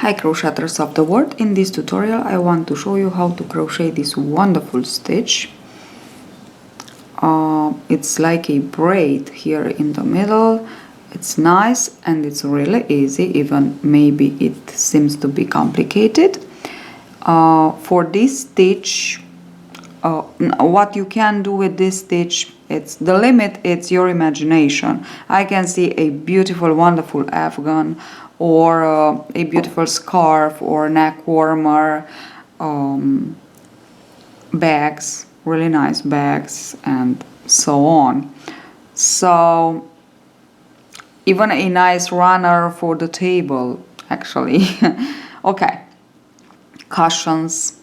Hi crocheters of the world, in this tutorial I want to show you how to crochet this wonderful stitch. It's like a braid here in the middle. It's nice and it's really easy, even maybe it seems to be complicated. For this stitch, what you can do with this stitch, it's the limit, it's your imagination. I can see a beautiful wonderful afghan or a beautiful scarf or neck warmer, bags, really nice bags, and so on. So even a nice runner for the table, actually. Okay, cushions.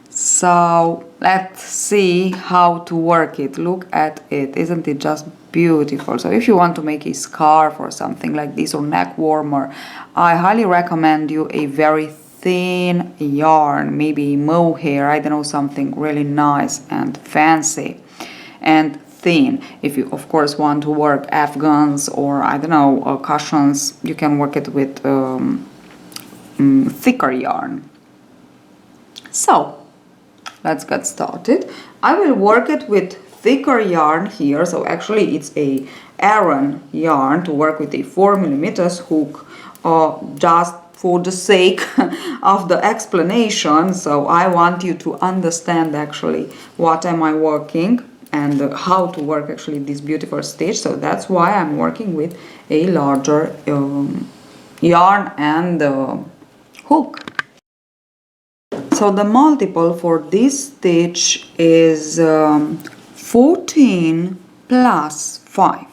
So let's see how to work it. Look at it, isn't it just beautiful? So if you want to make a scarf or something like this, or neck warmer, I highly recommend you a very thin yarn, maybe mohair, I don't know, something really nice and fancy and thin. If you of course want to work afghans or I don't know, cushions, you can work it with thicker yarn. So let's get started. I will work it with thicker yarn here, so actually it's a Aran yarn to work with a 4mm hook, just for the sake of the explanation. So I want you to understand actually what am I working and how to work actually this beautiful stitch. So that's why I'm working with a larger yarn and hook. So the multiple for this stitch is 14 plus 5,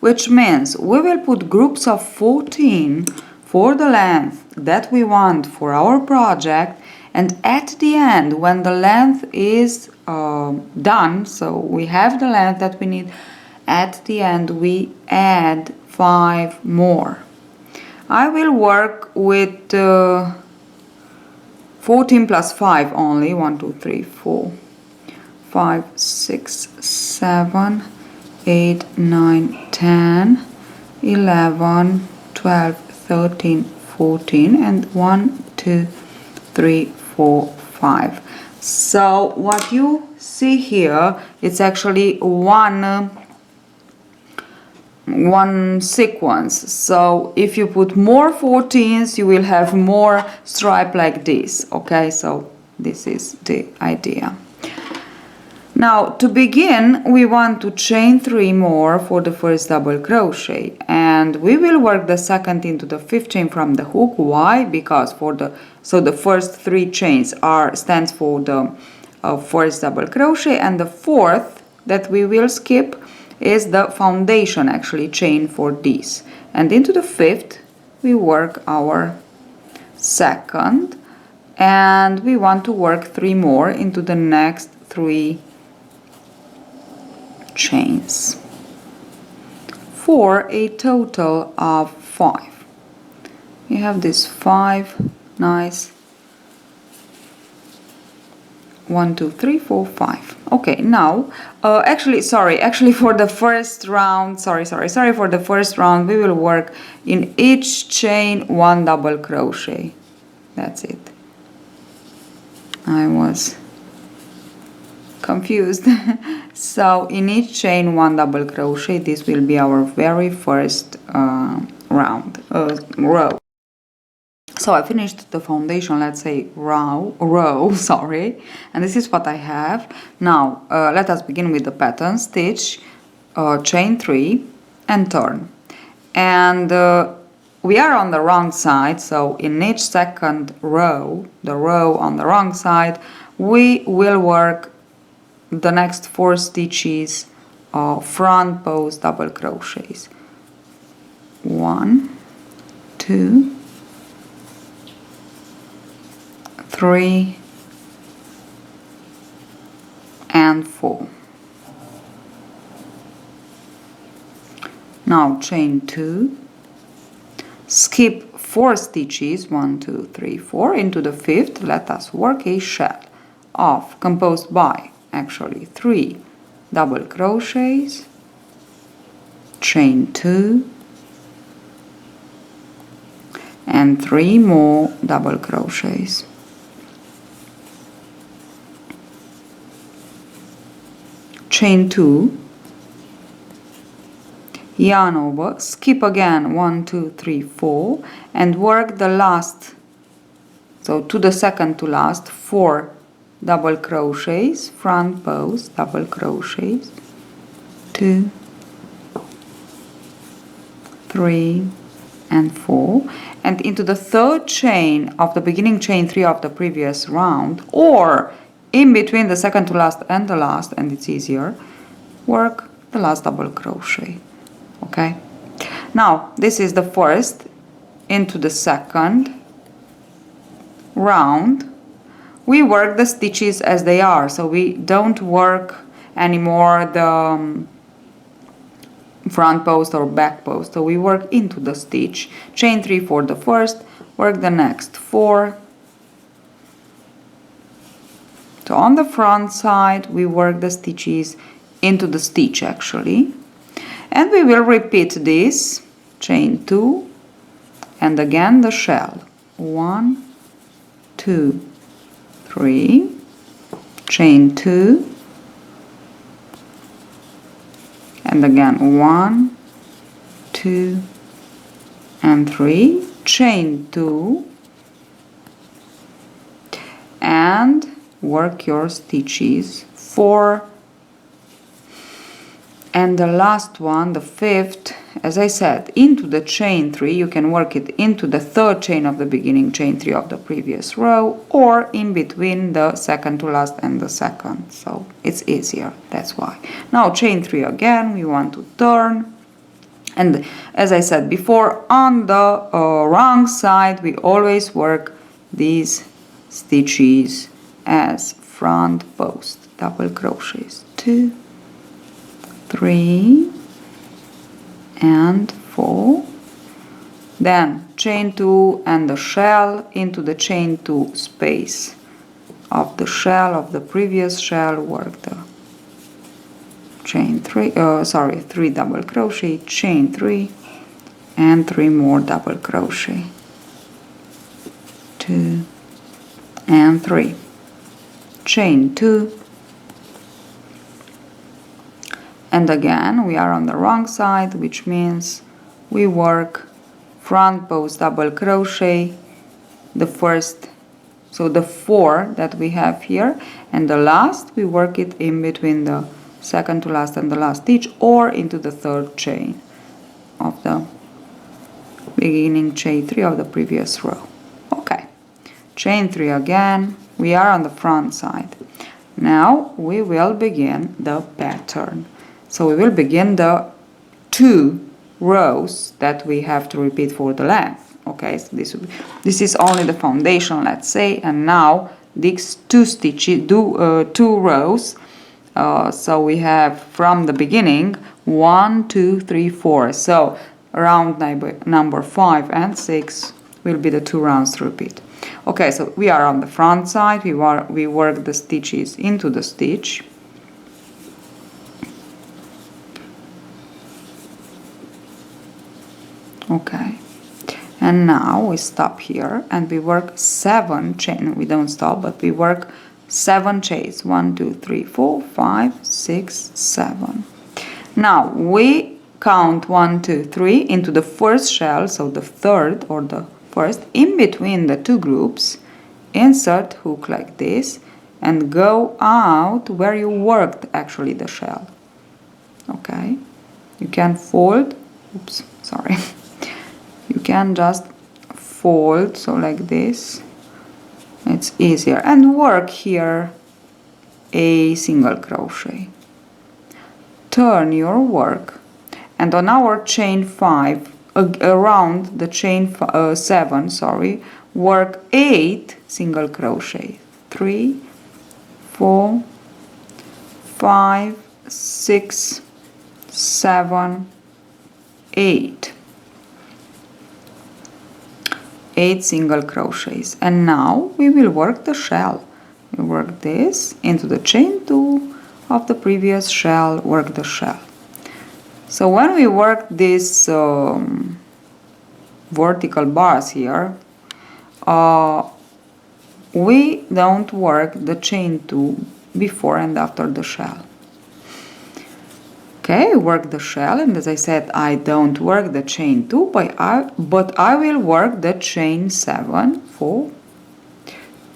which means we will put groups of 14 for the length that we want for our project, and at the end, when the length is done, so we have the length that we need, at the end we add 5 more. I will work with 14 plus 5 only. 1, 2, 3, 4, 5, 6, 7, 8, 9, 10, 11, 12, 13, 14, and 1, 2, 3, 4, 5. So what you see here, it's actually one sequence. So if you put more 14s, you will have more stripe like this. Okay, so this is the idea. Now to begin, we want to chain 3 more for the first double crochet, and we will work the second into the 5th chain from the hook. Why? Because for the first 3 chains stands for the first double crochet, and the 4th that we will skip is the foundation actually chain for this, and into the 5th we work our second, and we want to work 3 more into the next 3 chains for a total of 5. You have this 5 nice 1, 2, 3, 4, 5. Okay, now actually for the first round, for the first round we will work in each chain 1 double crochet. That's it. I was confused. So in each chain 1 double crochet. This will be our very first row. So I finished the foundation, let's say row, sorry, and this is what I have. Now let us begin with the pattern stitch, chain 3 and turn. And we are on the wrong side, so in each second row, the row on the wrong side, we will work the next 4 stitches front post double crochets. 1, 2, 3 and 4. Now chain 2, skip 4 stitches, 1, 2, 3, 4, into the 5th. Let us work a shell composed by actually 3 double crochets, chain 2, and 3 more double crochets. Chain 2, yarn over, skip again 1, 2, 3, 4 and work the last, so to the second to last, 4 double crochets, front post double crochets, 2, 3 and 4, and into the third chain of the beginning chain 3 of the previous round, or in between the second to last and the last, and it's easier, work the last double crochet. Okay, now this is the first. Into the second round we work the stitches as they are, so we don't work anymore the front post or back post, so we work into the stitch. Chain 3 for the first, work the next 4. So on the front side we work the stitches into the stitch actually, and we will repeat this. Chain 2 and again the shell, 1, 2, 3, chain 2 and again 1, 2 and 3, chain 2 and work your stitches 4, and the last one, the fifth, as I said, into the chain 3. You can work it into the third chain of the beginning chain 3 of the previous row, or in between the second to last and the second, so it's easier, that's why. Now chain 3 again, we want to turn, and as I said before, on the wrong side we always work these stitches as front post double crochets, 2, 3 and 4, then chain 2 and the shell into the chain 2 space of the shell of the previous shell, work the chain 3 double crochet, chain 3 and 3 more double crochet, 2 and 3, chain 2, and again we are on the wrong side, which means we work front post double crochet the first, so the 4 that we have here, and the last we work it in between the second to last and the last stitch, or into the third chain of the beginning chain 3 of the previous row. Okay, chain 3 again, we are on the front side. Now we will begin the pattern. So we will begin the 2 rows that we have to repeat for the length. Okay, so this is only the foundation, let's say, and now these 2 stitches, 2 rows. So we have from the beginning 1, 2, 3, 4. So round number 5 and 6 will be the 2 rounds to repeat. Okay, so we are on the front side. We work the stitches into the stitch. Okay, and now we stop here and we work 7 chains. We don't stop, but we work 7 chains. 1, 2, 3, 4, 5, 6, 7. Now we count 1, 2, 3 into the first shell, so the third or the first, in between the 2 groups, insert hook like this and go out where you worked actually the shell. Okay, you can fold, oops, sorry. You can just fold, so like this, it's easier, and work here a single crochet. Turn your work, and on our chain 5, around the chain 7, sorry, work 8 single crochet. 3, 4, 5, 6, 7, 8. 8 single crochets, and now we will work the shell. We work this into the chain 2 of the previous shell, work the shell. So when we work this vertical bars here, we don't work the chain 2 before and after the shell. Okay, work the shell, and as I said, I don't work the chain 2, but I will work the chain 7, 4,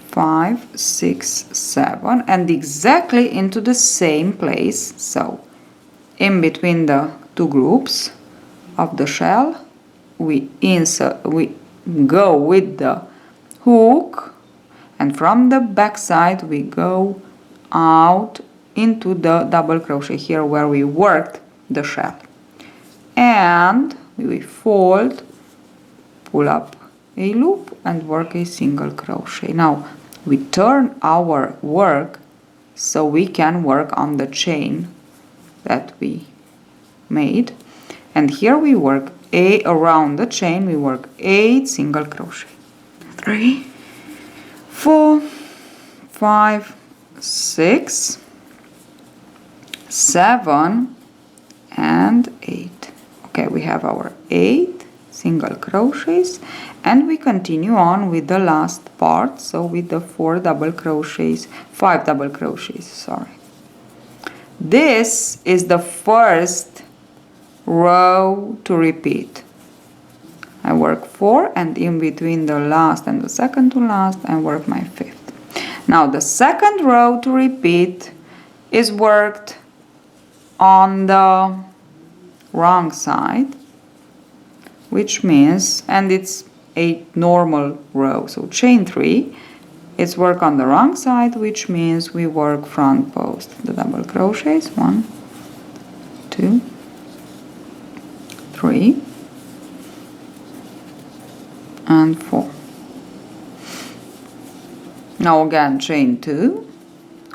5, 6, 7, and exactly into the same place. So in between the two groups of the shell, we go with the hook, and from the back side we go out into the double crochet here where we worked the shell, and we fold, pull up a loop and work a single crochet. Now we turn our work so we can work on the chain that we made, and here we work around the chain we work 8 single crochet. 3, 4, 5, 6, 7 and 8. Okay, we have our 8 single crochets, and we continue on with the last part, so with the 5 double crochets, sorry. This is the first row to repeat. I work 4, and in between the last and the second to last I work my 5th. Now the second row to repeat is worked on the wrong side, which means, and it's a normal row, so chain 3, it's work on the wrong side, which means we work front post the double crochets, 1, 2, 3 and 4. Now again chain 2,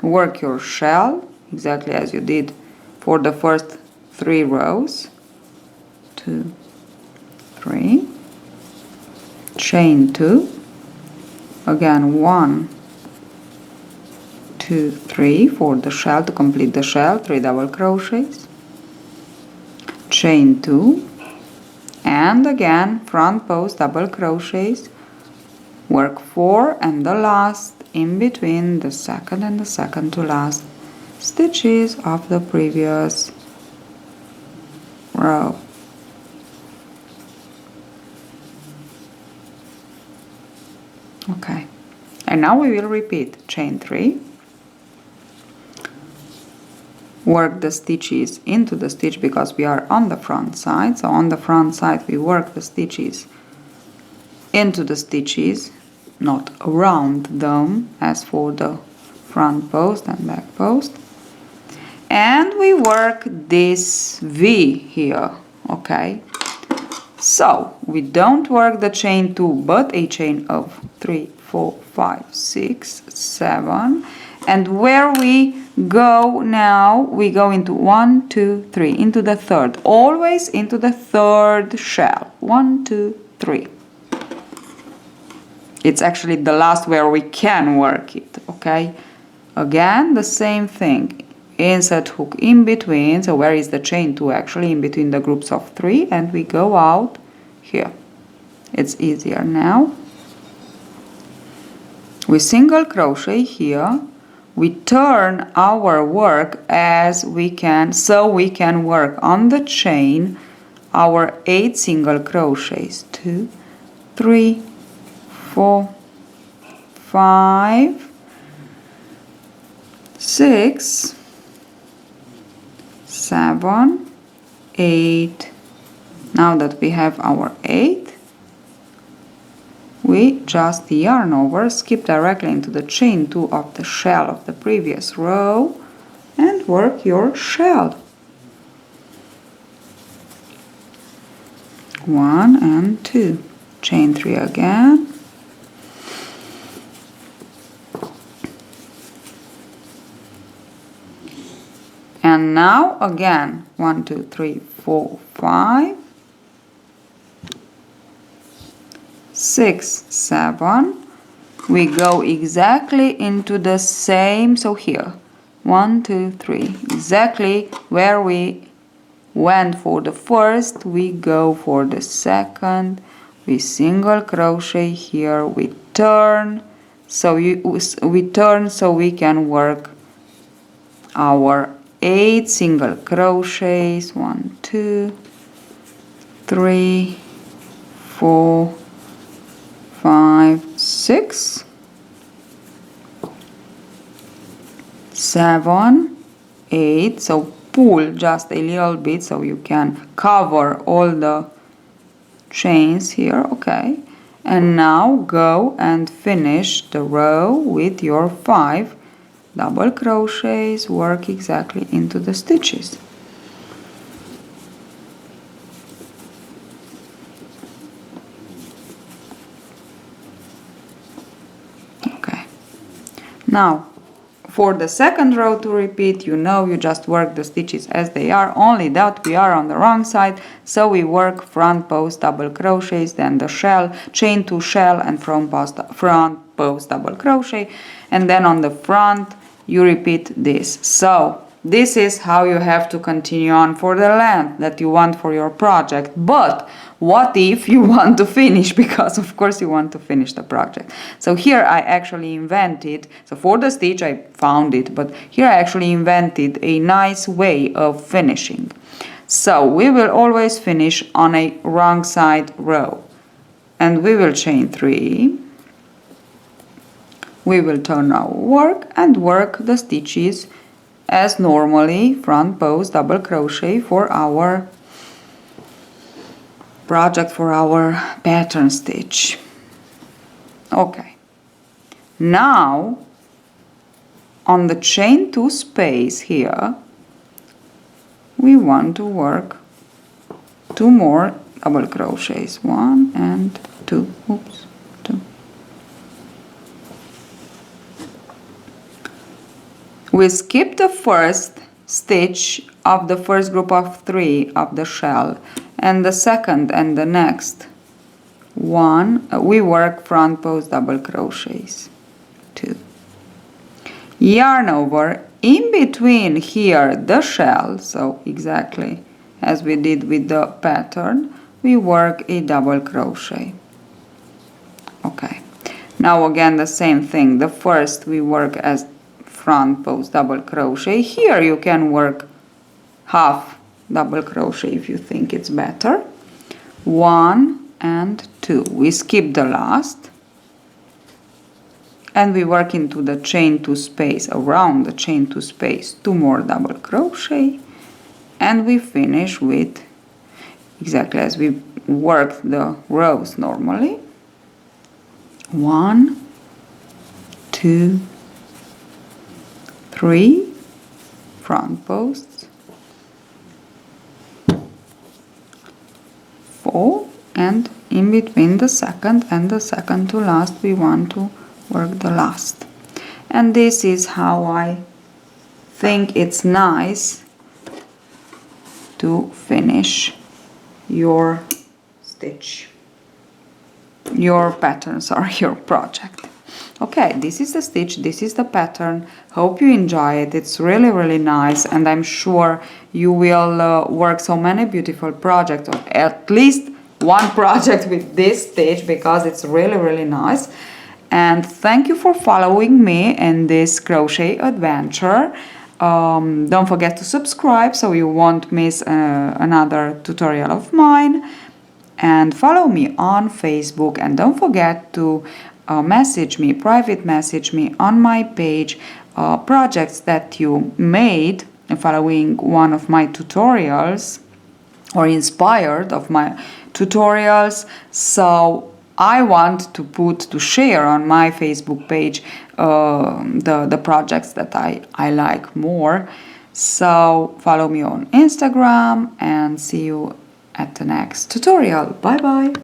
work your shell exactly as you did for the first 3 rows, 2, 3, chain 2, again 1, 2, 3 for the shell, to complete the shell, 3 double crochets, chain 2, and again front post double crochets, work 4 and the last in between the second and the second to last stitches of the previous row. Okay, and now we will repeat chain 3, work the stitches into the stitch because we are on the front side, so on the front side we work the stitches into the stitches, not around them as for the front post and back post, and we work this V here. Okay, so we don't work the chain 2 but a chain of 3, 4, 5, 6, 7, and where we go now, we go into 1, 2, 3, into the third, always into the third shell, 1, 2, 3. It's actually the last where we can work it. Okay, again the same thing, insert hook in between, so where is the chain 2 actually, in between the groups of 3, and we go out here. It's easier now. We single crochet here, we turn our work as we can, so we can work on the chain our 8 single crochets, 2, 3, 4, 5, 6, 7, 8. Now that we have our 8, we just yarn over, skip directly into the chain 2 of the shell of the previous row and work your shell. 1 and 2, chain 3 again, and now again 1, 2, 3, 4, 5, 6, 7, we go exactly into the same, so here 1, 2, 3, exactly where we went for the first, we go for the second, we single crochet here, we turn, so we turn so we can work our 8 single crochets. 1, 2, 3, 4, 5, 6, 7, 8. So pull just a little bit so you can cover all the chains here. Okay, and now go and finish the row with your 5 double crochets. Work exactly into the stitches. Okay, now for the second row to repeat, you just work the stitches as they are, only that we are on the wrong side, so we work front post double crochets, then the shell, chain 2 shell, and front post double crochet, and then on the front you repeat this. So this is how you have to continue on for the length that you want for your project. But what if you want to finish? Because of course you want to finish the project. So here I actually invented, so for the stitch I found it, but here I actually invented a nice way of finishing. So we will always finish on a wrong side row, and we will chain 3. We will turn our work and work the stitches as normally, front post double crochet for our project, for our pattern stitch. Okay, now on the chain 2 space here we want to work 2 more double crochets, 1 and 2. Oops, 2. We skip the first stitch of the first group of 3 of the shell, and the second and the next one we work front post double crochets, 2. Yarn over in between here the shell, so exactly as we did with the pattern, we work a double crochet. Okay, now again the same thing, the first we work as front post double crochet. Here you can work half double crochet if you think it's better. 1 and 2. We skip the last and we work into the chain 2 space, around the chain 2 space, 2 more double crochet, and we finish with exactly as we work the rows normally. 1, 2, 3 front posts, 4, and in between the second and the second to last we want to work the last. And this is how I think it's nice to finish your stitch, your pattern, sorry, your project. Okay, this is the stitch, this is the pattern. Hope you enjoy it. It's really nice, and I'm sure you will work so many beautiful projects, or at least one project with this stitch, because it's really nice. And thank you for following me in this crochet adventure. Don't forget to subscribe so you won't miss another tutorial of mine, and follow me on Facebook, and don't forget to private message me on my page projects that you made following one of my tutorials or inspired of my tutorials. So I want to share on my Facebook page the projects that I like more. So follow me on Instagram, and see you at the next tutorial. Bye bye.